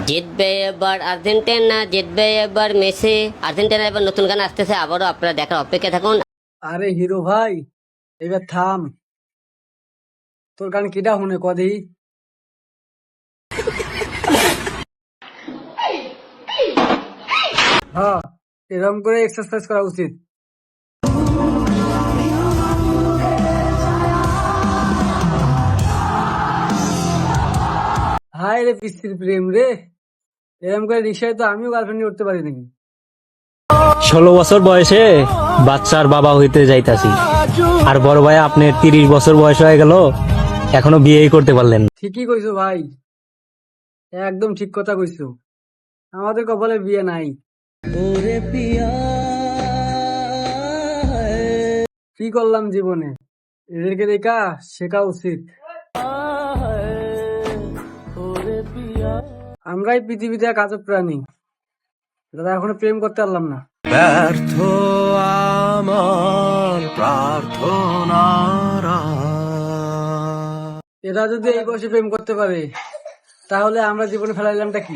জিতবে এবার আর্জেন্টিনা, জিতবে এবার মেসি। আর্জেন্টিনা এবার নতুন গান আসতেছে, আবারও আপনারা দেখার অপেক্ষা থাকুন। আরে হিরো ভাই, এবার থাম। তোর গান কিটা শুনে কদি? হ্যাঁ, এরকম করে এক্সারসাইজ করা উচিত। হাই রে পিস্তির প্রেম রে, এরকম করে রিক্সায় তো আমিও গার্লফ্রেন্ড নিয়ে উঠতে পারি নাকি? 16 বছর বয়সে বাচ্চার বাবা হইতে যাইতাছি, আর বড় ভাই আপনার 30 বছর বয়স হয়ে গেল, এখনো বিয়েই করতে পারলেন না। ঠিকই কইছো ভাই, একদম ঠিক কথা কইছো। আমাদের কপালে বিয়ে নাই। কি করলাম জীবনে, এদেরকে দেখা শেখা উচিত। আমরাই পৃথিবীতে এক আজব প্রাণী, দাদা এখনো প্রেম করতে পারলাম না। ব্যর্থ আমার প্রার্থনারা। এরা যদি এই বয়সে প্রেম করতে পারে, তাহলে আমরা জীবনে ফেলাইলামটা কি?